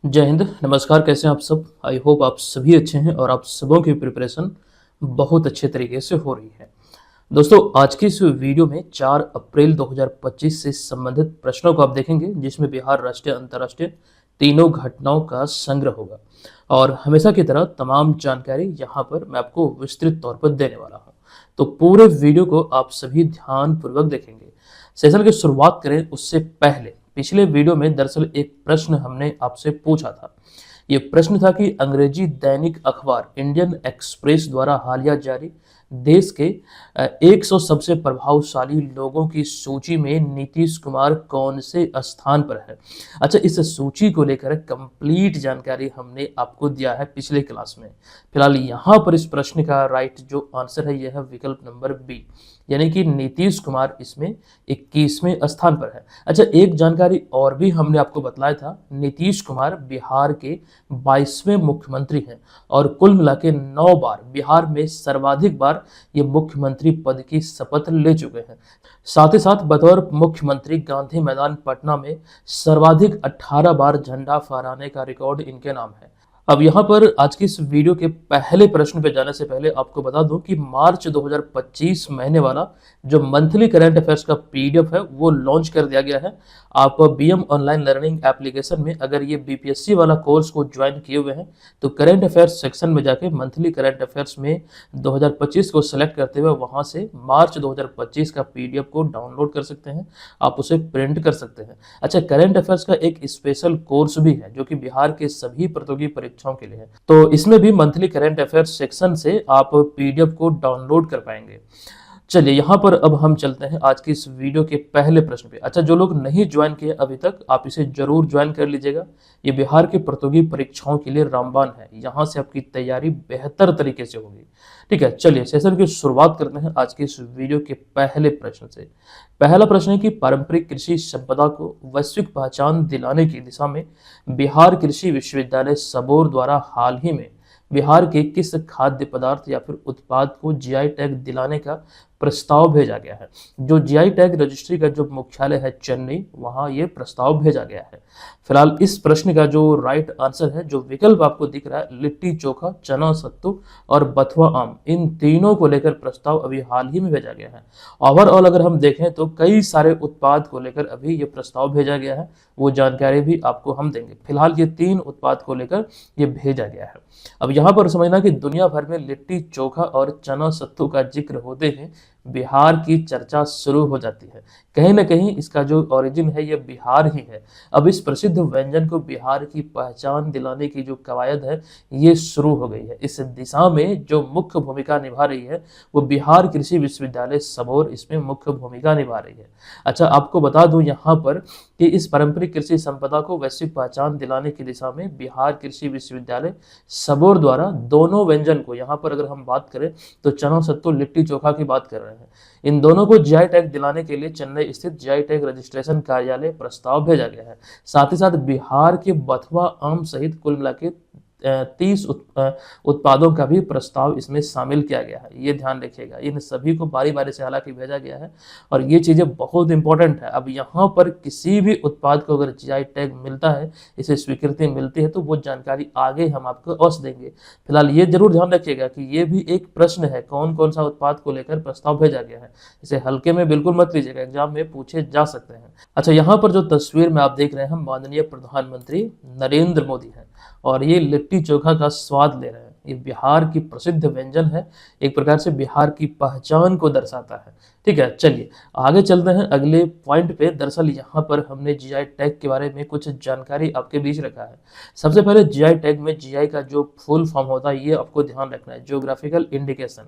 जय हिंद, नमस्कार। कैसे हैं आप सब? आई होप आप सभी अच्छे हैं और आप सबों की प्रिपरेशन बहुत अच्छे तरीके से हो रही है। दोस्तों, आज की इस वीडियो में 4 अप्रैल 2025 से संबंधित प्रश्नों को आप देखेंगे, जिसमें बिहार राष्ट्रीय अंतर्राष्ट्रीय तीनों घटनाओं का संग्रह होगा। और हमेशा की तरह तमाम जानकारी यहाँ पर मैं आपको विस्तृत तौर पर देने वाला हूँ। तो पूरे वीडियो को आप सभी ध्यानपूर्वक देखेंगे। सेशन की शुरुआत करें उससे पहले पिछले वीडियो में दरअसल एक प्रश्न हमने आपसे पूछा था। ये प्रश्न था कि अंग्रेजी दैनिक अखबार इंडियन एक्सप्रेस द्वारा हालिया जारी देश के 100 सबसे प्रभावशाली लोगों की सूची में नीतीश कुमार कौन से स्थान पर है। अच्छा, इस सूची को लेकर कंप्लीट जानकारी हमने आपको दिया है पिछले क्लास में। फिलहाल यहाँ पर इस प्रश्न का राइट जो आंसर है यह है विकल्प नंबर बी, यानी कि नीतीश कुमार इसमें 21वें स्थान पर है। अच्छा, एक जानकारी और भी हमने आपको बताया था, नीतीश कुमार बिहार के 22वें मुख्यमंत्री हैं और कुल मिला के 9 बार बिहार में सर्वाधिक बार ये मुख्यमंत्री पद की शपथ ले चुके हैं। साथ ही साथ बतौर मुख्यमंत्री गांधी मैदान पटना में सर्वाधिक 18 बार झंडा फहराने का रिकॉर्ड इनके नाम है। अब यहाँ पर आज की इस वीडियो के पहले प्रश्न पे जाने से पहले आपको बता दूं कि मार्च 2025 महीने वाला जो मंथली करंट अफेयर्स का पीडीएफ है वो लॉन्च कर दिया गया है। आप बीएम ऑनलाइन लर्निंग एप्लीकेशन में अगर ये बीपीएससी वाला कोर्स को ज्वाइन किए हुए हैं तो करंट अफेयर्स सेक्शन में जाके मंथली करंट अफेयर्स में 2025 को सिलेक्ट करते हुए वहां से मार्च 2025 का पीडीएफ को डाउनलोड कर सकते हैं, आप उसे प्रिंट कर सकते हैं। अच्छा, करंट अफेयर्स का एक स्पेशल कोर्स भी है जो कि बिहार के सभी प्रतियोगी परीक्षाओं के लिए है, तो इसमें भी मंथली करंट अफेयर्स सेक्शन से आप पीडीएफ को डाउनलोड कर पाएंगे। चलिए, यहाँ पर अब हम चलते हैं आज की इस वीडियो के पहले प्रश्न पे। अच्छा, जो लोग नहीं ज्वाइन किए अभी तक, आप इसे जरूर ज्वाइन कर लीजिएगा। ये बिहार के प्रतियोगी परीक्षाओं के लिए रामबाण है, यहाँ से आपकी तैयारी बेहतर तरीके से होगी। ठीक है, चलिए सेशन की शुरुआत करते हैं आज के इस वीडियो के पहले प्रश्न से। पहला प्रश्न है कि पारंपरिक कृषि संपदा को वैश्विक पहचान दिलाने की दिशा में बिहार कृषि विश्वविद्यालय सबौर द्वारा हाल ही में बिहार के किस खाद्य पदार्थ या फिर उत्पाद को जीआई टैग दिलाने का प्रस्ताव भेजा गया है। जो जीआई टैग रजिस्ट्री का जो मुख्यालय है चेन्नई, वहां ये प्रस्ताव भेजा गया है। फिलहाल इस प्रश्न का जो राइट आंसर है, जो विकल्प आपको दिख रहा है, लिट्टी चोखा, चना सत्तू और बथुआ आम, इन तीनों को लेकर प्रस्ताव अभी हाल ही में भेजा गया है। ओवरऑल अगर हम देखें तो कई सारे उत्पाद को लेकर अभी ये प्रस्ताव भेजा गया है, वो जानकारी भी आपको हम देंगे। फिलहाल ये 3 उत्पाद को लेकर ये भेजा गया है। अब यहाँ पर समझना कि दुनिया भर में लिट्टी चोखा और चना सत्तू का जिक्र होते हैं बिहार की चर्चा शुरू हो जाती है। कहीं ना कहीं इसका जो ओरिजिन है ये बिहार ही है। अब इस प्रसिद्ध व्यंजन को बिहार की पहचान दिलाने की जो कवायद है ये शुरू हो गई है। इस दिशा में जो मुख्य भूमिका निभा रही है वो बिहार कृषि विश्वविद्यालय सबौर इसमें मुख्य भूमिका निभा रही है। अच्छा, आपको बता दूं यहाँ पर कि इस पारंपरिक कृषि संपदा को वैश्विक पहचान दिलाने की दिशा में बिहार कृषि विश्वविद्यालय सबौर द्वारा दोनों व्यंजन को, यहाँ पर अगर हम बात करें तो चना सत्तू लिट्टी चोखा की बात कर रहे हैं, इन दोनों को जीआई टैग दिलाने के लिए चेन्नई स्थित जीआई टैग रजिस्ट्रेशन कार्यालय प्रस्ताव भेजा गया है। साथ ही साथ बिहार के बथुआ आम सहित कुल मिला के 30 उत्पादों का भी प्रस्ताव इसमें शामिल किया गया है। ये ध्यान रखिएगा, इन सभी को बारी बारी से हालांकि भेजा गया है और ये चीज़ें बहुत इंपॉर्टेंट है। अब यहाँ पर किसी भी उत्पाद को अगर जीआई टैग मिलता है, इसे स्वीकृति मिलती है, तो वो जानकारी आगे हम आपको अवश्य देंगे। फिलहाल ये जरूर ध्यान रखिएगा कि ये भी एक प्रश्न है, कौन कौन सा उत्पाद को लेकर प्रस्ताव भेजा गया है, इसे हल्के में बिल्कुल मत लीजिएगा, एग्जाम में पूछे जा सकते हैं। अच्छा, यहाँ पर जो तस्वीर में आप देख रहे हैं माननीय प्रधानमंत्री नरेंद्र मोदी हैं और ये लिट्टी चोखा का स्वाद ले रहे हैं। ये बिहार की प्रसिद्ध व्यंजन है, एक प्रकार से बिहार की पहचान को दर्शाता है। ठीक है, चलिए आगे चलते हैं अगले पॉइंट पे। दरअसल यहाँ पर हमने जीआई टैग के बारे में कुछ जानकारी आपके बीच रखा है। सबसे पहले जीआई टैग में जीआई का जो फुल फॉर्म होता है ये आपको ध्यान रखना है, जियोग्राफिकल इंडिकेशन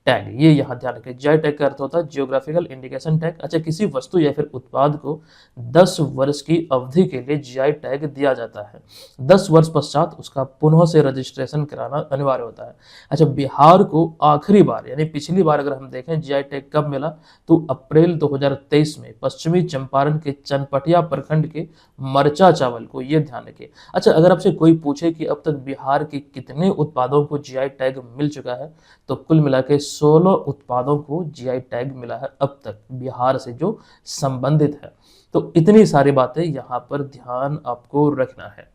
टैग। ये यहाँ ध्यान रखें, जीआई टैग का अर्थ होता है जियोग्राफिकल इंडिकेशन टैग। अच्छा, किसी वस्तु या फिर उत्पाद को 10 वर्ष की अवधि के लिए जीआई टैग दिया जाता है। 10 वर्ष पश्चात उसका पुनः से रजिस्ट्रेशन कराना अनिवार्य होता है। अच्छा, बिहार को आखिरी बार यानी पिछली बार अगर हम देखें जीआई टैग कब मिला तो अप्रैल 2023 में पश्चिमी चंपारण के चनपटिया प्रखंड के मरचा चावल को, ये ध्यान रखिए। अच्छा, अगर आपसे कोई पूछे कि अब तक बिहार के कितने उत्पादों को जीआई टैग मिल चुका है तो कुल मिला के 16 उत्पादों को जीआई टैग मिला है अब तक बिहार से जो संबंधित है। तो इतनी सारी बातें यहाँ पर ध्यान आपको रखना है।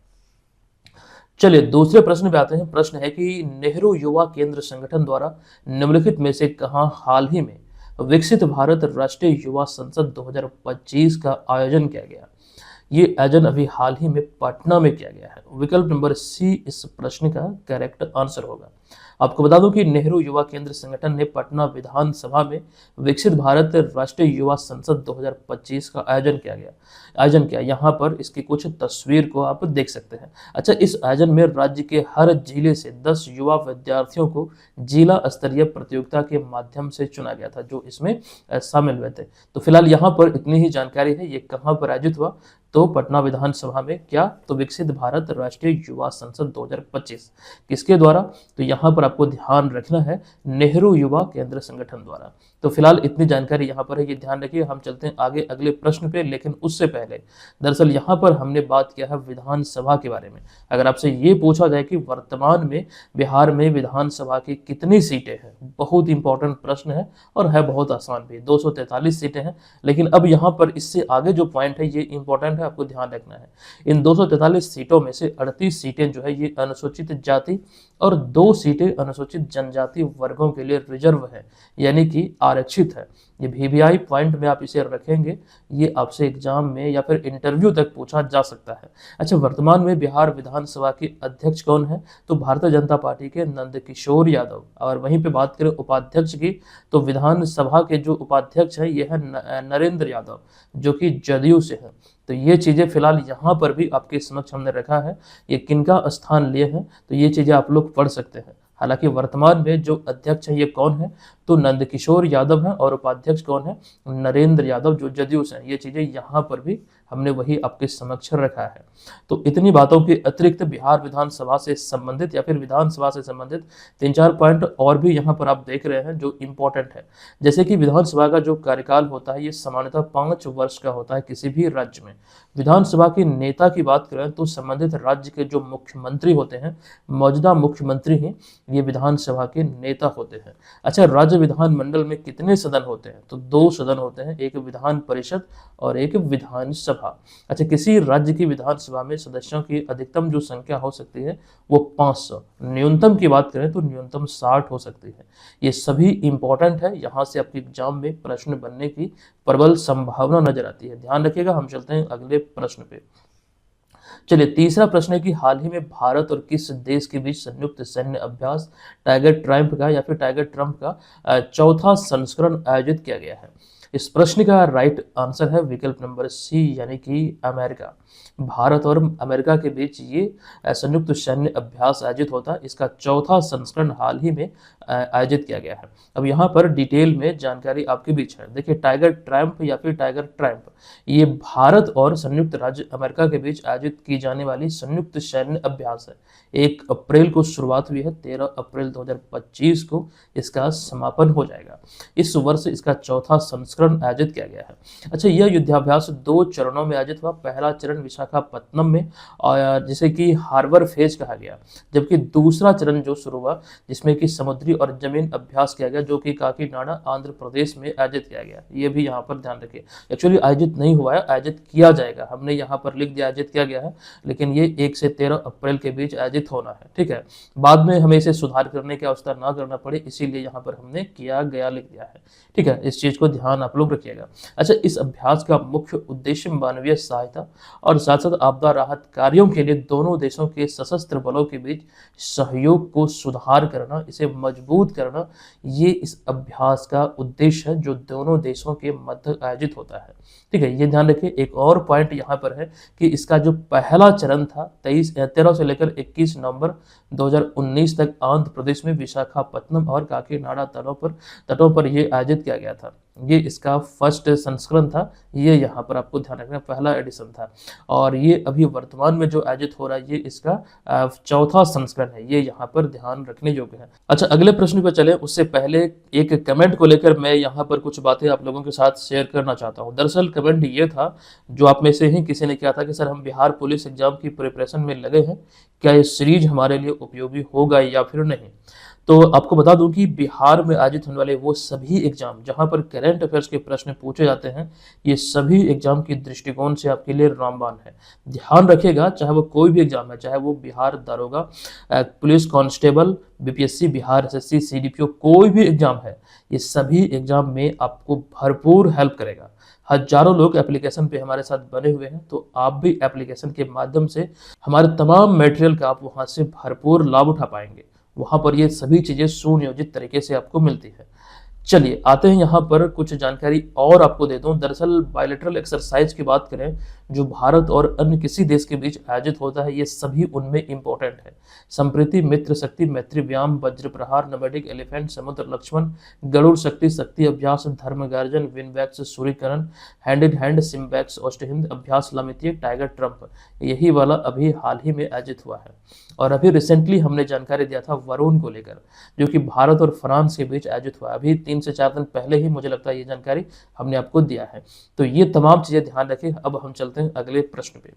चलिए दूसरे प्रश्न पे आते हैं। प्रश्न है कि नेहरू युवा केंद्र संगठन द्वारा निम्नलिखित में से कहाँ हाल ही में विकसित भारत राष्ट्रीय युवा संसद 2025 का आयोजन किया गया। ये आयोजन अभी हाल ही में पटना में किया गया है। विकल्प नंबर सी इस प्रश्न का करेक्ट आंसर होगा। आपको बता दूं कि नेहरू युवा केंद्र संगठन ने पटना विधानसभा में विकसित भारत राष्ट्रीय युवा संसद 2025 का आयोजन किया। यहाँ पर इसकी कुछ तस्वीर को आप देख सकते हैं। अच्छा, इस आयोजन में राज्य के हर जिले से 10 युवा विद्यार्थियों को जिला स्तरीय प्रतियोगिता के माध्यम से चुना गया था, जो इसमें शामिल हुए थे। तो फिलहाल यहाँ पर इतनी ही जानकारी है। ये कहाँ पर आयोजित हुआ? तो पटना विधानसभा में। क्या? तो विकसित भारत राष्ट्रीय युवा संसद 2025 किसके द्वारा? तो यहाँ पर आपको ध्यान रखना है, नेहरू युवा केंद्र संगठन द्वारा। तो फिलहाल इतनी जानकारी यहाँ पर है, ये ध्यान रखिए। हम चलते हैं आगे अगले प्रश्न पे, लेकिन उससे पहले दरअसल यहाँ पर हमने बात किया है विधानसभा के बारे में। अगर आपसे ये पूछा जाए कि वर्तमान में बिहार में विधानसभा की कितनी सीटें हैं, बहुत इंपॉर्टेंट प्रश्न है और है बहुत आसान भी। 243 सीटें हैं। लेकिन अब यहाँ पर इससे आगे जो पॉइंट है ये इंपॉर्टेंट है, आपको ध्यान रखना है। इन 243 सीटों में से 38 सीटें जो है ये अनुसूचित जाति और 2 सीटें अनुसूचित जनजाति वर्गों के लिए रिजर्व है, यानी कि आरक्षित है। ये वीवीआई पॉइंट में आप इसे रखेंगे, ये आपसे एग्जाम में या फिर इंटरव्यू तक पूछा जा सकता है। अच्छा, वर्तमान में बिहार विधानसभा के अध्यक्ष कौन है? तो भारतीय जनता पार्टी के नंदकिशोर यादव। और वहीं पे बात करें उपाध्यक्ष की, तो विधानसभा के जो उपाध्यक्ष है ये है नरेंद्र यादव, जो कि जदयू से है। तो ये चीज़ें फिलहाल यहाँ पर भी आपके समक्ष हमने रखा है, ये किनका स्थान लिए हैं, तो ये चीज़ें आप लोग पढ़ सकते हैं। हालांकि वर्तमान में जो अध्यक्ष है ये कौन है? तो नंदकिशोर यादव हैं और उपाध्यक्ष कौन है? नरेंद्र यादव, जो जदयू से हैं। ये चीज़ें यहाँ पर भी हमने वही आपके समक्ष रखा है। तो इतनी बातों के अतिरिक्त बिहार विधानसभा से संबंधित या फिर विधानसभा से संबंधित 3-4 पॉइंट और भी यहाँ पर आप देख रहे हैं जो इम्पोर्टेंट है। जैसे कि विधानसभा का जो कार्यकाल होता है ये सामान्यतः 5 वर्ष का होता है किसी भी राज्य में। विधानसभा के नेता की बात करें तो संबंधित राज्य के जो मुख्यमंत्री होते हैं, मौजूदा मुख्यमंत्री ही ये विधानसभा के नेता होते हैं। अच्छा, राज्य विधानमंडल में कितने सदन होते हैं? तो 2 सदन होते हैं, एक विधान परिषद और एक विधानसभा। अच्छा, किसी राज्य की विधानसभा में सदस्यों की अधिकतम जो संख्या हो सकती है वो 500, न्यूनतम की बात करें तो न्यूनतम 60 हो सकती है। ये सभी इंपॉर्टेंट है, यहाँ से आपके एग्जाम में प्रश्न बनने की प्रबल संभावना नजर आती है। ध्यान रखिएगा। हम चलते हैं अगले प्रश्न पे। चलिए, तीसरा प्रश्न है कि हाल ही में भारत और किस देश के बीच संयुक्त सैन्य अभ्यास टाइगर ट्रम्प का या फिर टाइगर ट्रम्प का चौथा संस्करण आयोजित किया गया है? इस प्रश्न का राइट आंसर है विकल्प नंबर सी, यानी कि अमेरिका। भारत और अमेरिका के बीच ये संयुक्त सैन्य अभ्यास आयोजित होता है। इसका चौथा संस्करण हाल ही में आयोजित किया गया है। अब यहाँ पर डिटेल में जानकारी आपके बीच है। देखिए, टाइगर ट्रम्प या फिर टाइगर ट्रम्प ये भारत और संयुक्त राज्य अमेरिका के बीच आयोजित की जाने वाली संयुक्त सैन्य अभ्यास है। 1 अप्रैल को शुरुआत हुई है, 13 अप्रैल 2025 को इसका समापन हो जाएगा। इस वर्ष इसका चौथा संस्करण आयोजित किया गया है। अच्छा, यह युद्धाभ्यास 2 चरणों में आयोजित हुआ। पहला चरण विशाखापत्तनम में, और जिसे कि हार्बर फेज कहा गया, जबकि दूसरा चरण जो शुरू हुआ जिसमें कि समुद्री और जमीन अभ्यास किया गया, जो कि काकीनाडा आंध्र प्रदेश में आयोजित किया गया। ये भी यहाँ पर ध्यान रखिए। एक्चुअली आयोजित नहीं हुआ है, आयोजित किया जाएगा। हमने यहाँ पर लिख दिया आयोजित किया गया है, लेकिन ये 1 से 13 अप्रैल के बीच आयोजित होना है। ठीक है, बाद में हमें इसे सुधार करने की आवश्यकता ना करना पड़े, इसीलिए यहाँ पर हमने किया गया लिख दिया है। ठीक है, इस चीज को ध्यान आप लोग रखिएगा। अच्छा, इस अभ्यास का मुख्य उद्देश्य मानवीय सहायता और साथ साथ आपदा राहत कार्यों के लिए दोनों देशों के सशस्त्र बलों के बीच सहयोग को सुधार करना, इसे मजबूत करना, ये इस अभ्यास का उद्देश्य है जो दोनों देशों के मध्य आयोजित होता है। ठीक है, ये ध्यान रखिए। एक और पॉइंट यहाँ पर है कि इसका जो पहला चरण था 13 से लेकर 21 नवंबर 2019 तक आंध्र प्रदेश में विशाखापत्तनम और काकीनाडा तटों पर यह आयोजित किया गया था। ये इसका फर्स्ट संस्करण था, ये यहाँ पर आपको ध्यान रखना, पहला एडिशन था। और ये अभी वर्तमान में जो आयोजित हो रहा है ये इसका चौथा संस्करण है, ये यहाँ पर ध्यान रखने योग्य है। अच्छा, अगले प्रश्न पर चले उससे पहले एक कमेंट को लेकर मैं यहाँ पर कुछ बातें आप लोगों के साथ शेयर करना चाहता हूँ। दरअसल कमेंट ये था, जो आप में से ही किसी ने किया था कि सर हम बिहार पुलिस एग्जाम की प्रिपरेशन में लगे हैं, क्या ये सीरीज हमारे लिए उपयोगी होगा या फिर नहीं। तो आपको बता दूं कि बिहार में आयोजित होने वाले वो सभी एग्जाम जहां पर करंट अफेयर्स के प्रश्न पूछे जाते हैं, ये सभी एग्जाम की दृष्टिकोण से आपके लिए रामबाण है। ध्यान रखिएगा, चाहे वो कोई भी एग्जाम है, चाहे वो बिहार दारोगा, police constable, BPSC, Bihar SSC, CDPO, कोई भी एग्जाम है, ये सभी एग्जाम में आपको भरपूर हेल्प करेगा। हजारों लोग एप्लीकेशन पे हमारे साथ बने हुए हैं, तो आप भी एप्लीकेशन के माध्यम से हमारे तमाम मटेरियल का आप वहां से भरपूर लाभ उठा पाएंगे। वहां पर ये सभी चीजें सुनियोजित तरीके से आपको मिलती है। चलिए आते हैं यहाँ पर कुछ जानकारी और आपको दे दूं। दरअसल बायलैटरल एक्सरसाइज की बात करें, जो भारत और अन्य किसी देश के बीच आयोजित होता है, ये सभी उनमें इंपॉर्टेंट है। संप्रीति, मित्र शक्ति, मैत्री व्यायाम, वज्र प्रहार, नोमैडिक एलिफेंट, समुद्र लक्ष्मण, गरुड़ शक्ति, शक्ति अभ्यास, धर्म गर्जन, विनवैक्स, Suryakaran, hand in hand, SIMBEX, ओष्टहिंद अभ्यास, लामितीय, टाइगर ट्रंप, यही वाला अभी हाल ही में आयोजित हुआ है। और अभी रिसेंटली हमने जानकारी दिया था वरुण को लेकर, जो कि भारत और फ्रांस के बीच आयोजित हुआ। अभी 3 से 4 दिन पहले ही मुझे लगता है ये जानकारी हमने आपको दिया है। तो ये तमाम चीजें ध्यान रखें। अब हम चलते हैं अगले प्रश्न पे।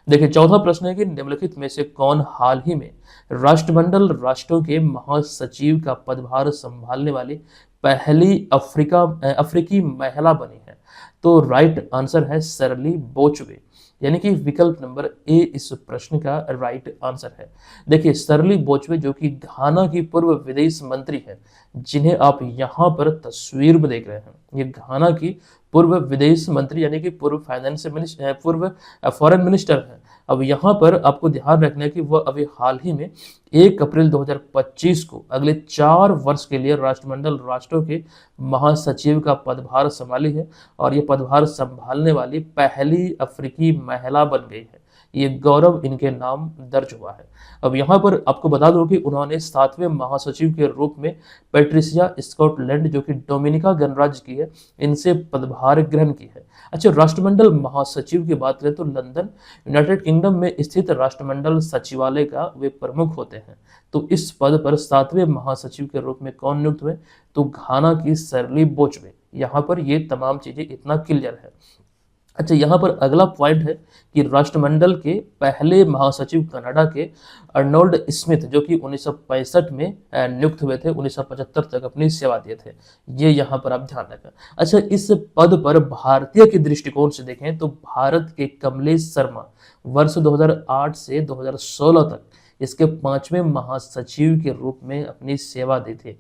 देखिए, चौथा प्रश्न है कि निम्नलिखित में से कौन हाल ही में राष्ट्रमंडल राष्ट्रों के महासचिव का पदभार संभालने वाली पहली अफ्रीकी महिला बनी है? तो राइट आंसर है सरली बोचवे, यानी कि विकल्प नंबर ए इस प्रश्न का राइट आंसर है। देखिए, सरली बोचवे जो कि घाना की पूर्व विदेश मंत्री है, जिन्हें आप यहाँ पर तस्वीर में देख रहे हैं, ये घाना की पूर्व विदेश मंत्री यानी कि पूर्व फाइनेंस मिनिस्टर, पूर्व फॉरेन मिनिस्टर है। अब यहाँ पर आपको ध्यान रखना है कि वह अभी हाल ही में 1 अप्रैल 2025 को अगले 4 वर्ष के लिए राष्ट्रमंडल राष्ट्रों के महासचिव का पदभार संभाली है, और ये पदभार संभालने वाली पहली अफ्रीकी महिला बन गई है। ये गौरव इनके नाम दर्ज हुआ है। अब यहाँ पर आपको बता दूं कि उन्होंने 7वें महासचिव के रूप में पैट्रिसिया स्कॉटलैंड, जो कि डोमिनिका गणराज्य की है, इनसे पदभार ग्रहण की है। अच्छा, राष्ट्रमंडल महासचिव की बात करें तो लंदन, यूनाइटेड किंगडम में स्थित राष्ट्रमंडल सचिवालय का वे प्रमुख होते हैं। तो इस पद पर 7वें महासचिव के रूप में कौन नियुक्त हुए? तो घाना की सरली बोचवे। यहाँ पर ये तमाम चीजें इतना क्लियर है। अच्छा, यहाँ पर अगला पॉइंट है कि राष्ट्रमंडल के पहले महासचिव कनाडा के अर्नोल्ड स्मिथ, जो कि 1965 में नियुक्त हुए थे, 1975 तक अपनी सेवा दिए थे। ये यहाँ पर आप ध्यान रखें। अच्छा, इस पद पर भारतीय के दृष्टिकोण से देखें तो भारत के कमलेश शर्मा वर्ष 2008 से 2016 तक इसके 5वें महासचिव के रूप में अपनी सेवा दी थी।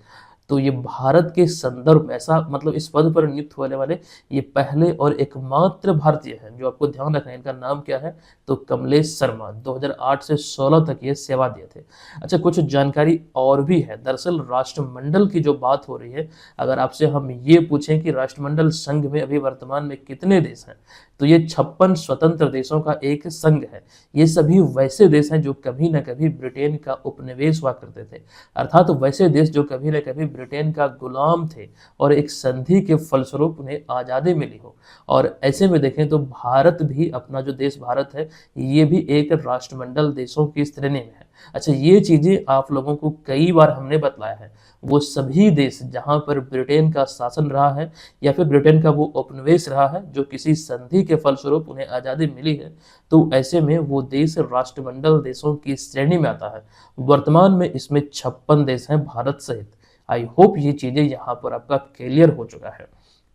तो ये भारत के संदर्भ में ऐसा, मतलब इस पद पर नियुक्त होने वाले ये पहले और एकमात्र भारतीय हैं। जो आपको ध्यान रखना है, इनका नाम क्या है? तो कमलेश शर्मा। 2008 से 16 तक ये सेवा दिए थे। अच्छा, कुछ जानकारी और भी है। दरअसल राष्ट्रमंडल की जो बात हो रही है, अगर आपसे हम ये पूछें कि राष्ट्रमंडल संघ में अभी वर्तमान में कितने देश हैं, तो ये 56 स्वतंत्र देशों का एक संघ है। ये सभी वैसे देश हैं जो कभी न कभी ब्रिटेन का उपनिवेश हुआ करते थे, अर्थात वैसे देश जो कभी न कभी ब्रिटेन का गुलाम थे और एक संधि के फलस्वरूप उन्हें आज़ादी मिली हो। और ऐसे में देखें तो भारत भी, अपना जो देश भारत है, ये भी एक राष्ट्रमंडल देशों की श्रेणी में है। अच्छा, ये चीजें आप लोगों को कई बार हमने बतलाया है। वो सभी देश जहां पर ब्रिटेन का शासन रहा है या फिर ब्रिटेन का वो उपनिवेश रहा है, जो किसी संधि के फलस्वरूप उन्हें आज़ादी मिली है, तो ऐसे में वो देश राष्ट्रमंडल देशों की श्रेणी में आता है। वर्तमान में इसमें 56 देश हैं भारत सहित। आई होप ये चीजें यहाँ पर आपका क्लियर हो चुका है।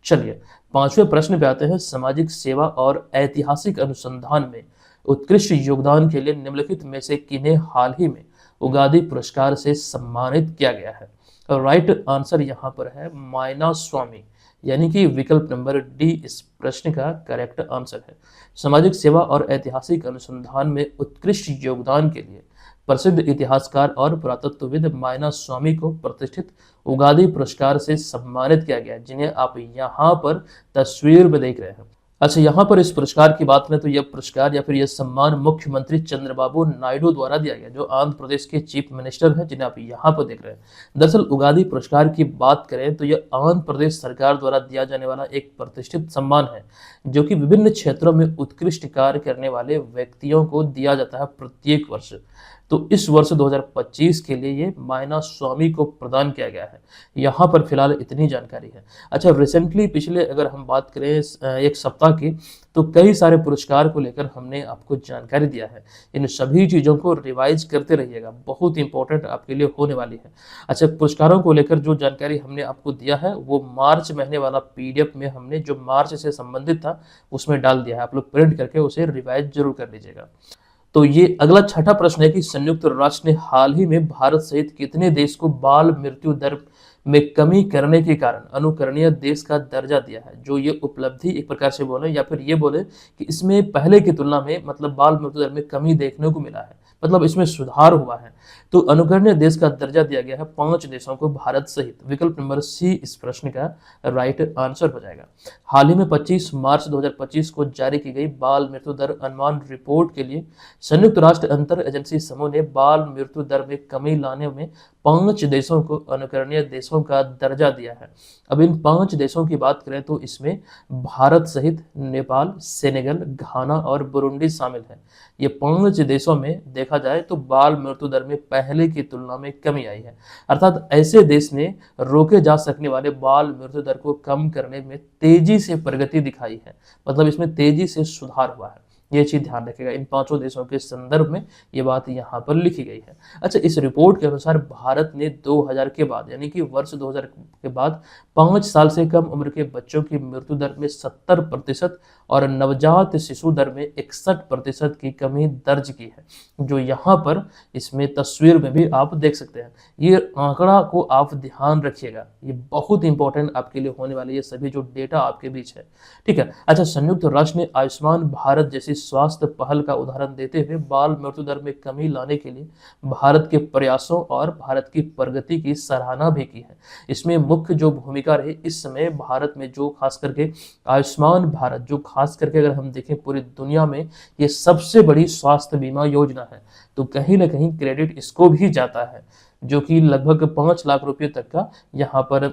चलिए 5वें प्रश्न पे आते हैं। सामाजिक सेवा और ऐतिहासिक अनुसंधान में उत्कृष्ट योगदान के लिए निम्नलिखित में से किन्हें हाल ही में उगादी पुरस्कार से सम्मानित किया गया है? राइट आंसर यहाँ पर है मायना स्वामी, यानी कि विकल्प नंबर डी इस प्रश्न का करेक्ट आंसर है। सामाजिक सेवा और ऐतिहासिक अनुसंधान में उत्कृष्ट योगदान के लिए प्रसिद्ध इतिहासकार और पुरातत्वविद मायना स्वामी को प्रतिष्ठित उगादी पुरस्कार से सम्मानित किया गया, जिन्हें आप यहाँ पर तस्वीर में देख रहे हैं। अच्छा, यहाँ पर इस पुरस्कार की बात करें तो यह पुरस्कार या फिर यह सम्मान मुख्यमंत्री चंद्रबाबू नायडू द्वारा दिया गया, जो आंध्र प्रदेश के चीफ मिनिस्टर हैं, जिन्हें आप यहाँ पर देख रहे हैं। दरअसल उगादी पुरस्कार की बात करें तो यह आंध्र प्रदेश सरकार द्वारा दिया जाने वाला एक प्रतिष्ठित सम्मान है, जो कि विभिन्न क्षेत्रों में उत्कृष्ट कार्य करने वाले व्यक्तियों को दिया जाता है प्रत्येक वर्ष। तो इस वर्ष 2025 के लिए ये मायना स्वामी को प्रदान किया गया है। यहाँ पर फिलहाल इतनी जानकारी है। अच्छा, रिसेंटली पिछले अगर हम बात करें 1 सप्ताह दफा की, तो कई सारे पुरस्कार को लेकर हमने आपको जानकारी दिया है। इन सभी चीज़ों को रिवाइज करते रहिएगा, बहुत इंपॉर्टेंट आपके लिए होने वाली है। अच्छा, पुरस्कारों को लेकर जो जानकारी हमने आपको दिया है वो मार्च महीने वाला पीडीएफ में हमने जो मार्च से संबंधित था उसमें डाल दिया है। आप लोग प्रिंट करके उसे रिवाइज जरूर कर लीजिएगा। तो ये अगला छठा प्रश्न है कि संयुक्त राष्ट्र ने हाल ही में भारत सहित कितने देश को बाल मृत्यु दर में कमी करने के कारण अनुकरणीय देश का दर्जा दिया है। जो ये उपलब्धि एक प्रकार से बोले या फिर ये बोले कि इसमें पहले की तुलना में मतलब बाल मृत्यु दर में कमी देखने को मिला है, मतलब इसमें सुधार हुआ है। तो अनुकरणीय देश का दर्जा दिया गया है 5 देशों को भारत सहित। विकल्प नंबर सी इस प्रश्न का राइट आंसर हो जाएगा। हाल ही में 25 मार्च 2025 को जारी की गई बाल मृत्यु दर अनुमान रिपोर्ट के लिए संयुक्त राष्ट्र अंतर एजेंसी समूह ने बाल मृत्यु दर में कमी लाने में 5 देशों को अनुकरणीय देशों का दर्जा दिया है। अब इन 5 देशों की बात करें तो इसमें भारत सहित नेपाल, सेनेगल, घाना और बुरुंडी शामिल है। ये 5 देशों में देखा जाए तो बाल मृत्यु दर में पहले की तुलना में कमी आई है, अर्थात ऐसे देश ने रोके जा सकने वाले बाल मृत्यु दर को कम करने में तेजी से प्रगति दिखाई है, मतलब इसमें तेजी से सुधार हुआ है। ये चीज ध्यान रखिएगा, इन 5 देशों के संदर्भ में ये बात यहाँ पर लिखी गई है। अच्छा, इस रिपोर्ट के अनुसार भारत ने 2000 के बाद यानी कि वर्ष 2000 के बाद 5 साल से कम उम्र के बच्चों की मृत्यु दर में 70% और नवजात शिशु दर में 61% की कमी दर्ज की है, जो यहाँ पर इसमें तस्वीर में भी आप देख सकते हैं। ये आंकड़ा को आप ध्यान रखिएगा, ये बहुत इंपॉर्टेंट आपके लिए होने वाले ये सभी जो डेटा आपके बीच है, ठीक है। अच्छा, संयुक्त राष्ट्र ने आयुष्मान भारत जैसी स्वास्थ्य पहल का उदाहरण देते हुए बाल मृत्यु दर में कमी लाने के लिए भारत के प्रयासों और भारत की प्रगति की सराहना भी की है। इसमें मुख्य जो भूमिका रही इस समय भारत में जो खास करके आयुष्मान भारत, जो खास करके अगर हम देखें पूरी दुनिया में ये सबसे बड़ी स्वास्थ्य बीमा योजना है, तो कहीं ना कहीं क्रेडिट इसको भी जाता है, जो कि लगभग 5 लाख रुपए तक का यहाँ पर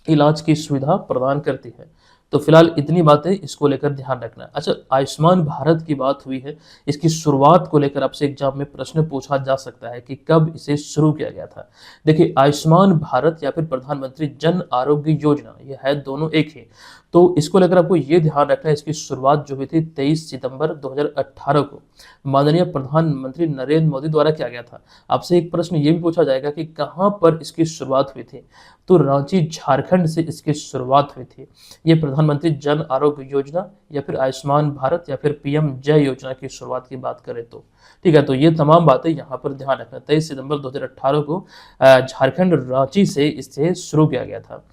इलाज की सुविधा प्रदान करती है। तो फिलहाल इतनी बातें इसको लेकर ध्यान रखना है। अच्छा, आयुष्मान भारत की बात हुई है, इसकी शुरुआत को लेकर आपसे एग्जाम में प्रश्न पूछा जा सकता है कि कब इसे शुरू किया गया था। देखिए, आयुष्मान भारत या फिर प्रधानमंत्री जन आरोग्य योजना, ये है दोनों एक ही। तो इसको लेकर आपको ये ध्यान रखना है, इसकी शुरुआत जो हुई थी 23 सितंबर 2018 को माननीय प्रधानमंत्री नरेंद्र मोदी द्वारा किया गया था। आपसे एक प्रश्न ये भी पूछा जाएगा कि कहाँ पर इसकी शुरुआत हुई थी, तो रांची, झारखंड से इसकी शुरुआत हुई थी। ये प्रधानमंत्री जन आरोग्य योजना या फिर आयुष्मान भारत या फिर पीएम जय योजना की शुरुआत की बात करें तो, ठीक है। तो ये तमाम बातें यहाँ पर ध्यान रखना। 23 सितंबर 2018 को झारखंड रांची से इसे शुरू किया गया था।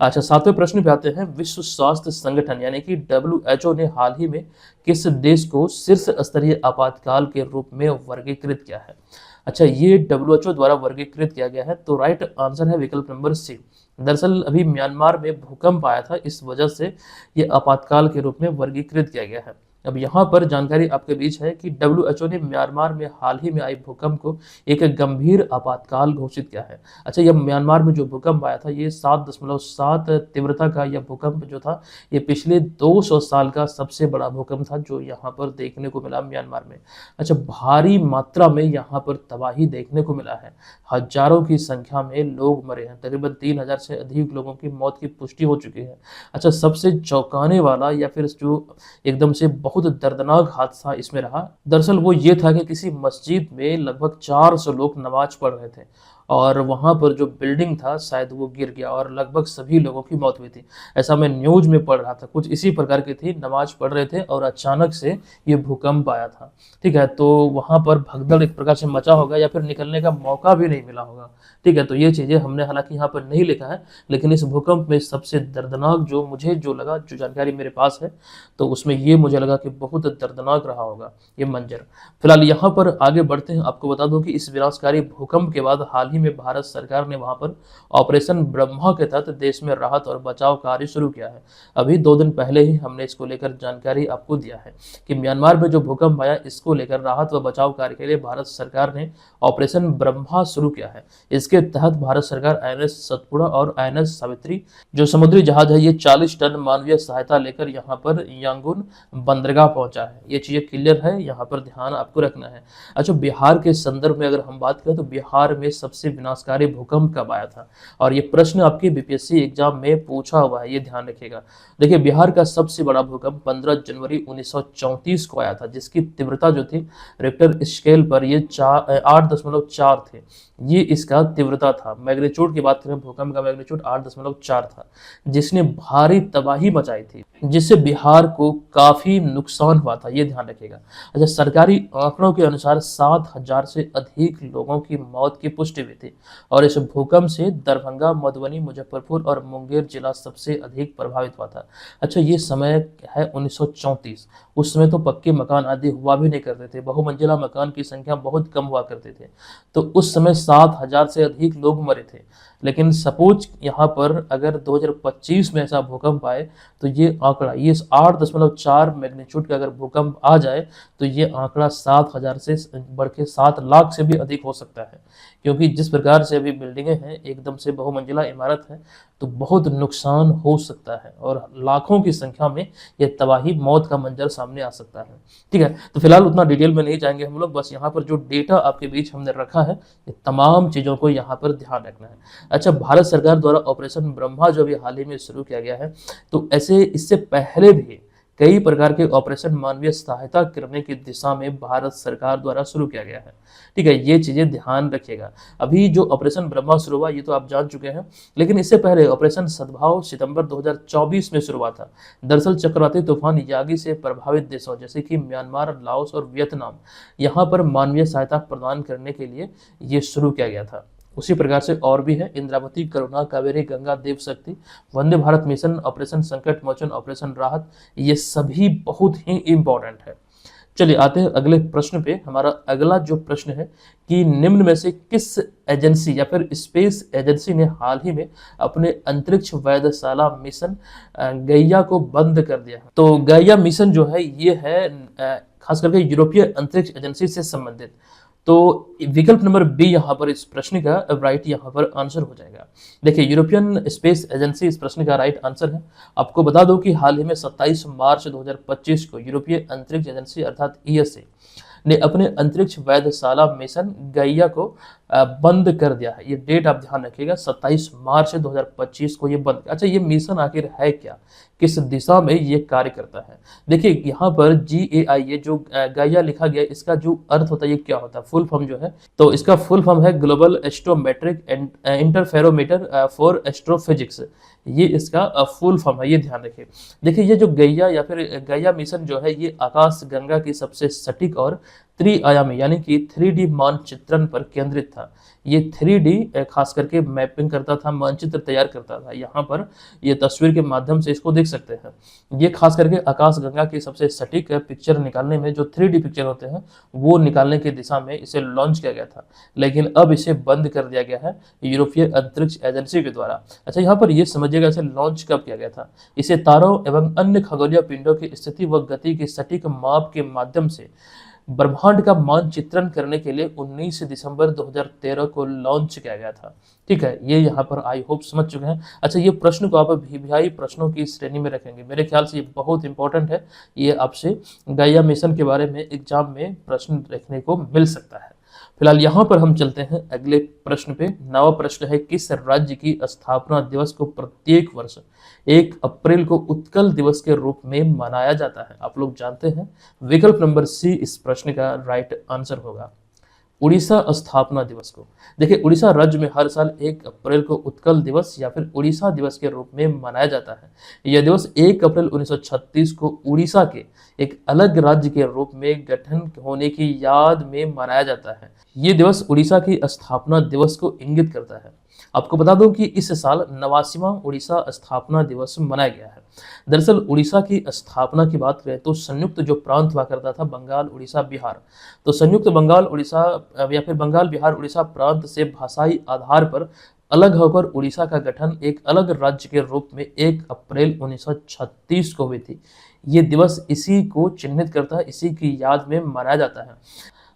अच्छा, 7वें प्रश्न पे आते हैं। विश्व स्वास्थ्य संगठन यानी कि WHO ने हाल ही में किस देश को शीर्ष स्तरीय आपातकाल के रूप में वर्गीकृत किया है। अच्छा, ये WHO द्वारा वर्गीकृत किया गया है, तो राइट आंसर है विकल्प नंबर सी। दरअसल अभी म्यांमार में भूकंप आया था, इस वजह से ये आपातकाल के रूप में वर्गीकृत किया गया है। अब यहाँ पर जानकारी आपके बीच है कि WHO ने म्यांमार में हाल ही में आई भूकंप को एक गंभीर आपातकाल घोषित किया है। अच्छा, यह म्यांमार में जो भूकंप आया था ये 7.7 तीव्रता का यह भूकंप जो था ये पिछले 200 साल का सबसे बड़ा भूकंप था जो यहाँ पर देखने को मिला म्यांमार में। अच्छा, भारी मात्रा में यहाँ पर तबाही देखने को मिला है, हजारों की संख्या में लोग मरे हैं, तकरीबन 3000 से अधिक लोगों की मौत की पुष्टि हो चुकी है। अच्छा, सबसे चौंकाने वाला या फिर जो एकदम से बहुत दर्दनाक हादसा इसमें रहा, दरअसल वो ये था कि किसी मस्जिद में लगभग 400 लोग नमाज पढ़ रहे थे और वहाँ पर जो बिल्डिंग था शायद वो गिर गया और लगभग सभी लोगों की मौत हुई थी। ऐसा मैं न्यूज में पढ़ रहा था, कुछ इसी प्रकार की थी, नमाज पढ़ रहे थे और अचानक से ये भूकंप आया था, ठीक है। तो वहाँ पर भगदड़ एक प्रकार से मचा होगा या फिर निकलने का मौका भी नहीं मिला होगा, ठीक है। तो ये चीज़ें हमने हालांकि यहाँ पर नहीं लिखा है, लेकिन इस भूकंप में सबसे दर्दनाक जो मुझे जो लगा, जो जानकारी मेरे पास है, तो उसमें ये मुझे लगा कि बहुत दर्दनाक रहा होगा ये मंजर। फिलहाल यहाँ पर आगे बढ़ते हैं। आपको बता दूं कि इस विनाशकारी भूकंप के बाद हाल ही में भारत सरकार ने वहां पर ऑपरेशन ब्रह्मा के तहत देश में राहत और बचाव कार्य शुरू किया है। अभी 2 दिन पहले ही हमने इसको लेकर जानकारी आपको दिया है कि म्यांमार में जो भूकंप आया इसको लेकर राहत व बचाव कार्य के लिए भारत सरकार ने ऑपरेशन ब्रह्मा शुरू किया है। इसके तहत भारत सरकार INS सतपुड़ा और INS सावित्री जो समुद्री जहाज है ये 40 टन मानवीय सहायता लेकर यहाँ पर यांगून बंदरगाह पहुंचा है। ये चीजें क्लियर है, यहाँ पर ध्यान आपको रखना है। अच्छा, बिहार के संदर्भ में अगर हम बात करें तो बिहार में सबसे सबसे विनाशकारी भूकंप कब आया था? और ये प्रश्न आपके बीपीएससी एग्जाम में पूछा हुआ है, ये ध्यान रखिएगा। देखिए, बिहार का सबसे बड़ा भूकंप 15 जनवरी 1934 को आया था, जिसकी तीव्रता जो थी रिक्टर स्केल पर ये 8.4 थे। ये इसका तीव्रता था। मैग्नीट्यूड की बात करें, भूकंप का मैग्नीट्यूड 8.4 था, जिसने भारी तबाही मचाई थी, जिससे बिहार को काफी नुकसान हुआ था, ये ध्यान रखिएगा। अच्छा, सरकारी आंकड़ों के अनुसार 7,000 से अधिक लोगों की मौत की पुष्टि हुई थी और इस भूकंप से दरभंगा, मधुबनी, मुजफ्फरपुर और मुंगेर जिला सबसे अधिक प्रभावित हुआ था। अच्छा, ये समय है 1934। उस समय तो पक्के मकान आदि हुआ भी नहीं करते थे, बहुमंजिला मकान की संख्या बहुत कम हुआ करते थे। तो उस समय 7,000 से अधिक लोग मरे थे। लेकिन सपोज यहाँ पर अगर 2025 में ऐसा भूकंप आए तो ये आंकड़ा, ये 8.4 मैग्नीट्यूड का अगर भूकंप आ जाए तो ये आंकड़ा 7,000 से बढ़ के 7 लाख से भी अधिक हो सकता है। क्योंकि जिस प्रकार से अभी बिल्डिंगें हैं, एकदम से बहुमंजिला इमारत है, तो बहुत नुकसान हो सकता है और लाखों की संख्या में ये तबाही, मौत का मंजर सामने आ सकता है। ठीक है, तो फिलहाल उतना डिटेल में नहीं जाएंगे हम लोग, बस यहाँ पर जो डेटा आपके बीच हमने रखा है, ये तमाम चीज़ों को यहाँ पर ध्यान रखना है। अच्छा, भारत सरकार द्वारा ऑपरेशन ब्रह्मा जो अभी हाल ही में शुरू किया गया है, तो ऐसे इससे पहले भी कई प्रकार के ऑपरेशन मानवीय सहायता करने की दिशा में भारत सरकार द्वारा शुरू किया गया है। ठीक है, ये चीजें ध्यान रखिएगा। अभी जो ऑपरेशन ब्रह्मा शुरू हुआ ये तो आप जान चुके हैं, लेकिन इससे पहले ऑपरेशन सद्भाव सितंबर 2024 में शुरू हुआ था। दरअसल चक्रवाती तूफान यागी से प्रभावित देशों जैसे कि म्यांमार, लाओस और वियतनाम, यहाँ पर मानवीय सहायता प्रदान करने के लिए ये शुरू किया गया था। उसी प्रकार से और भी है, इंद्रावती, करुणा, कावेरी, गंगा, देव शक्ति, वंदे भारत मिशन, ऑपरेशन संकट मोचन, ऑपरेशन राहत, ये सभी बहुत ही इंपॉर्टेंट है। चलिए आते हैं अगले प्रश्न पे। हमारा अगला जो प्रश्न है कि निम्न में से किस एजेंसी या फिर स्पेस एजेंसी ने हाल ही में अपने अंतरिक्ष वेधशाला मिशन गैया को बंद कर दिया है? तो गैया मिशन जो है ये है खास करके यूरोपीय अंतरिक्ष एजेंसी से संबंधित। तो विकल्प नंबर बी यहाँ पर इस प्रश्न का राइट यहाँ पर आंसर हो जाएगा। देखिए, यूरोपियन स्पेस एजेंसी इस प्रश्न का राइट आंसर है। आपको बता दो कि हाल ही में 27 मार्च 2025 को यूरोपीय अंतरिक्ष एजेंसी अर्थात ईएसए ने अपने अंतरिक्ष वेधशाला मिशन गैया को बंद कर दिया है। ये डेट आप ध्यान रखिएगा, 27 मार्च 2025 को ये बंद। अच्छा, ये मिशन आखिर है क्या, किस दिशा में ये कार्य करता है? देखिए, यहाँ पर GAI ये जो गैया लिखा गया, इसका जो अर्थ होता है ये क्या होता है, फुल फॉर्म जो है, तो इसका फुल फॉर्म है global astrometric interferometer for astrophysics. ये इसका फुल फॉर्म है, ये ध्यान रखिए। देखिए, ये जो गैया या फिर गैया मिशन जो है, ये आकाश गंगा की सबसे सटीक और त्रिआयामी यानी कि 3D मानचित्रण पर केंद्रित था। ये 3D खास करके मैपिंग करता था, मानचित्र तैयार करता था। यहाँ पर ये तस्वीर के माध्यम से इसको देख सकते हैं। ये खास करके आकाश गंगा की सबसे सटीक पिक्चर निकालने में, जो 3D पिक्चर होते हैं वो निकालने की दिशा में इसे लॉन्च किया गया था, लेकिन अब इसे बंद कर दिया गया है यूरोपीय अंतरिक्ष एजेंसी के द्वारा। अच्छा, यहाँ पर ये समझिएगा इसे लॉन्च कब किया गया था। इसे तारों एवं अन्य खगोलीय पिंडों की स्थिति व गति की सटीक माप के माध्यम से ब्रह्मांड का मानचित्रण करने के लिए 19 दिसंबर 2013 को लॉन्च किया गया था। ठीक है, ये यहाँ पर आई होप समझ चुके हैं। अच्छा, ये प्रश्न को आप वीवीआई प्रश्नों की श्रेणी में रखेंगे, मेरे ख्याल से ये बहुत इंपॉर्टेंट है। ये आपसे गैया मिशन के बारे में एग्जाम में प्रश्न देखने को मिल सकता है। फिलहाल यहाँ पर हम चलते हैं अगले प्रश्न पे। नवा प्रश्न है, किस राज्य की स्थापना दिवस को प्रत्येक वर्ष 1 अप्रैल को उत्कल दिवस के रूप में मनाया जाता है? आप लोग जानते हैं। विकल्प नंबर सी इस प्रश्न का राइट आंसर होगा, उड़ीसा स्थापना दिवस को। देखिए, उड़ीसा राज्य में हर साल 1 अप्रैल को उत्कल दिवस या फिर उड़ीसा दिवस के रूप में मनाया जाता है। यह दिवस 1 अप्रैल 1936 को उड़ीसा के एक अलग राज्य के रूप में गठन होने की याद में मनाया जाता है। ये दिवस उड़ीसा की स्थापना दिवस को इंगित करता है। आपको बता दूं कि इस साल 89वां उड़ीसा स्थापना दिवस मनाया गया है। दरअसल उड़ीसा की स्थापना की बात करें तो संयुक्त जो प्रांत हुआ करता था, बंगाल, उड़ीसा, बिहार, तो संयुक्त बंगाल उड़ीसा या फिर बंगाल, बिहार, उड़ीसा प्रांत से भाषाई आधार पर अलग होकर उड़ीसा का गठन एक अलग राज्य के रूप में 1 अप्रैल 1936 को हुई थी। ये दिवस इसी को चिन्हित करता है, इसी की याद में मनाया जाता है।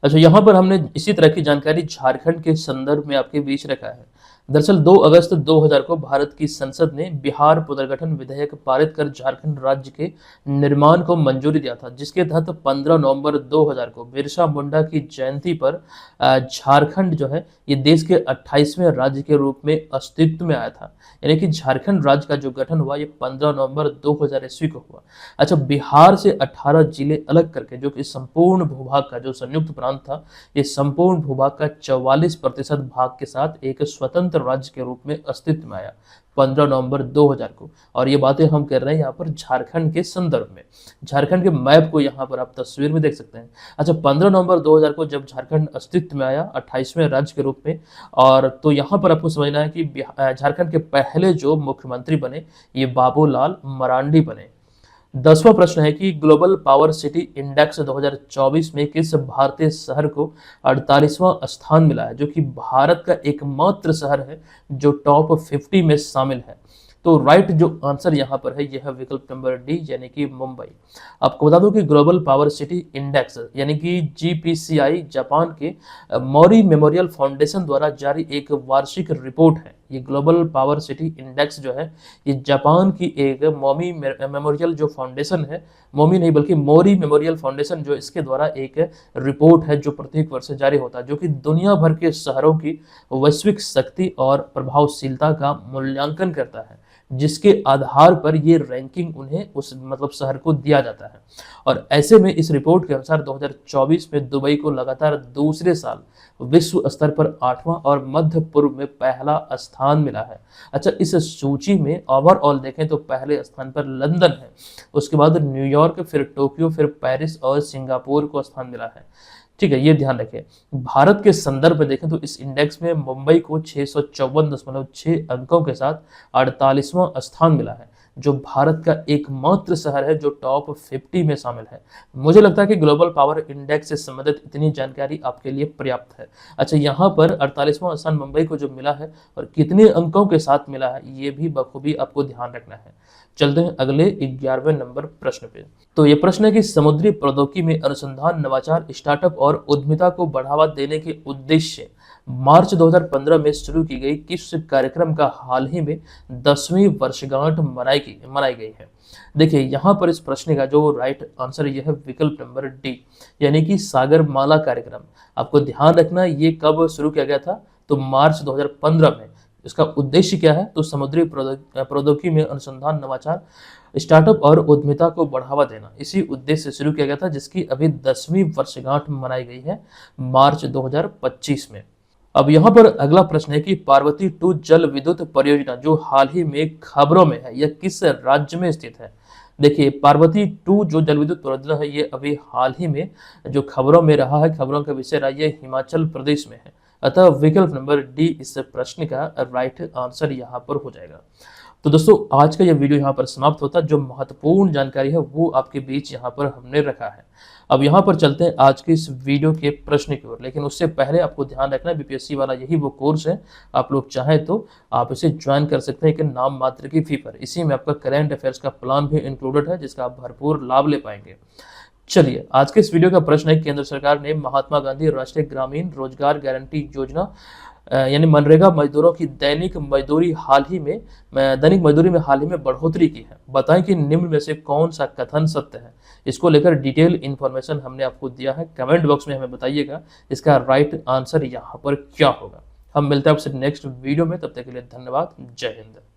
अच्छा, यहाँ पर हमने इसी तरह की जानकारी झारखंड के संदर्भ में आपके बीच रखा है। दरअसल 2 अगस्त 2000 को भारत की संसद ने बिहार पुनर्गठन विधेयक पारित कर झारखंड राज्य के निर्माण को मंजूरी दिया था, जिसके तहत 15 नवंबर 2000 को बिरसा मुंडा की जयंती पर झारखंड जो है ये देश के 28वें राज्य के रूप में अस्तित्व में आया था। यानी कि झारखंड राज्य का जो गठन हुआ ये 15 नवंबर 2000 ईस्वी को हुआ। अच्छा, बिहार से 18 जिले अलग करके जो कि संपूर्ण भूभाग का जो संयुक्त प्रांत था, ये संपूर्ण भूभाग का 44% भाग के साथ एक स्वतंत्र राज्य के रूप में अस्तित्व में आया 15 नवंबर 2000 को। और ये बातें हम कर रहे हैं यहाँ पर झारखंड के संदर्भ में। झारखंड के मैप को यहाँ पर आप तस्वीर में देख सकते हैं। अच्छा, 15 नवंबर 2000 को जब झारखंड अस्तित्व में आया 28वें राज्य के रूप में, और तो यहाँ पर आपको समझना है कि झारखंड के पहले जो मुख्यमंत्री बने ये बाबूलाल मरांडी बने। 10वां प्रश्न है कि ग्लोबल पावर सिटी इंडेक्स 2024 में किस भारतीय शहर को 48वां स्थान मिला है, जो कि भारत का एकमात्र शहर है जो टॉप 50 में शामिल है। तो राइट जो आंसर यहाँ पर है यह है विकल्प नंबर डी, यानी कि मुंबई। आपको बता दूं कि ग्लोबल पावर सिटी इंडेक्स यानी कि जीपीसीआई जापान के मौरी मेमोरियल फाउंडेशन द्वारा जारी एक वार्षिक रिपोर्ट है। ये ग्लोबल पावर सिटी इंडेक्स जो है ये जापान की एक मोमी मेमोरियल जो फाउंडेशन है, मोमी नहीं बल्कि मोरी मेमोरियल फाउंडेशन जो इसके द्वारा एक रिपोर्ट है जो प्रत्येक वर्ष जारी होता है, जो कि दुनिया भर के शहरों की वैश्विक शक्ति और प्रभावशीलता का मूल्यांकन करता है, जिसके आधार पर ये रैंकिंग उन्हें उस मतलब शहर को दिया जाता है। और ऐसे में इस रिपोर्ट के अनुसार 2024 में दुबई को लगातार दूसरे साल विश्व स्तर पर 8वां और मध्य पूर्व में पहला स्थान मिला है। अच्छा, इस सूची में ओवरऑल देखें तो पहले स्थान पर लंदन है, उसके बाद न्यूयॉर्क, फिर टोक्यो, फिर पेरिस और सिंगापुर को स्थान मिला है। ठीक है, ये ध्यान रखें। भारत के संदर्भ में देखें तो इस इंडेक्स में मुंबई को 654.6 अंकों के साथ 48वां स्थान मिला है, जो भारत का एकमात्र शहर है जो टॉप 50 में शामिल है। मुझे लगता है कि ग्लोबल पावर इंडेक्स से संबंधित इतनी जानकारी आपके लिए पर्याप्त है। अच्छा, यहाँ पर 48वां स्थान मुंबई को जो मिला है और कितने अंकों के साथ मिला है ये भी बखूबी आपको ध्यान रखना है। चलते हैं अगले 11वें नंबर प्रश्न पे। तो ये प्रश्न है कि समुद्री प्रौद्योगिकी में अनुसंधान, नवाचार, स्टार्टअप और उद्यमिता को बढ़ावा देने के उद्देश्य मार्च 2015 में शुरू की गई किस कार्यक्रम का हाल ही में 10वीं वर्षगांठ मनाई गई है। देखिए, यहाँ पर इस प्रश्न का जो राइट आंसर यह है विकल्प नंबर डी, यानी कि सागरमाला कार्यक्रम। आपको ध्यान रखना ये कब शुरू किया गया था, तो मार्च 2015 में। इसका उद्देश्य क्या है, तो समुद्री प्रौद्योगिकी में अनुसंधान, नवाचार, स्टार्टअप और उद्यमिता को बढ़ावा देना, इसी उद्देश्य से शुरू किया गया था, जिसकी अभी 10वीं वर्षगांठ मनाई गई है मार्च 2025 में। अब यहाँ पर अगला प्रश्न है कि पार्वती 2 जल विद्युत परियोजना जो हाल ही में खबरों में है यह किस राज्य में स्थित है। देखिए, पार्वती 2 जो जल विद्युत परियोजना है ये अभी हाल ही में जो खबरों में रहा है, खबरों का विषय रहा, ये हिमाचल प्रदेश में है। अतः विकल्प नंबर डी इस प्रश्न का राइट आंसर यहाँ पर हो जाएगा। तो दोस्तों, आज का यह वीडियो यहाँ पर समाप्त होता है। जो महत्वपूर्ण जानकारी है वो आपके बीच यहाँ पर हमने रखा है। अब यहाँ पर चलते हैं आज के इस वीडियो के प्रश्न की ओर, लेकिन उससे पहले आपको ध्यान रखना है बीपीएससी वाला यही वो कोर्स है, आप लोग चाहें तो आप इसे ज्वाइन कर सकते हैं कि नाम मात्र की फी पर। इसी में आपका करंट अफेयर्स का प्लान भी इंक्लूडेड है, जिसका आप भरपूर लाभ ले पाएंगे। चलिए, आज के इस वीडियो का प्रश्न है, केंद्र सरकार ने महात्मा गांधी राष्ट्रीय ग्रामीण रोजगार गारंटी योजना यानी मनरेगा मजदूरों की दैनिक मजदूरी में हाल ही में बढ़ोतरी की है। बताएं कि निम्न में से कौन सा कथन सत्य है। इसको लेकर डिटेल इन्फॉर्मेशन हमने आपको दिया है, कमेंट बॉक्स में हमें बताइएगा इसका राइट आंसर यहाँ पर क्या होगा। हम मिलते हैं आपसे नेक्स्ट वीडियो में, तब तक के लिए धन्यवाद। जय हिंद।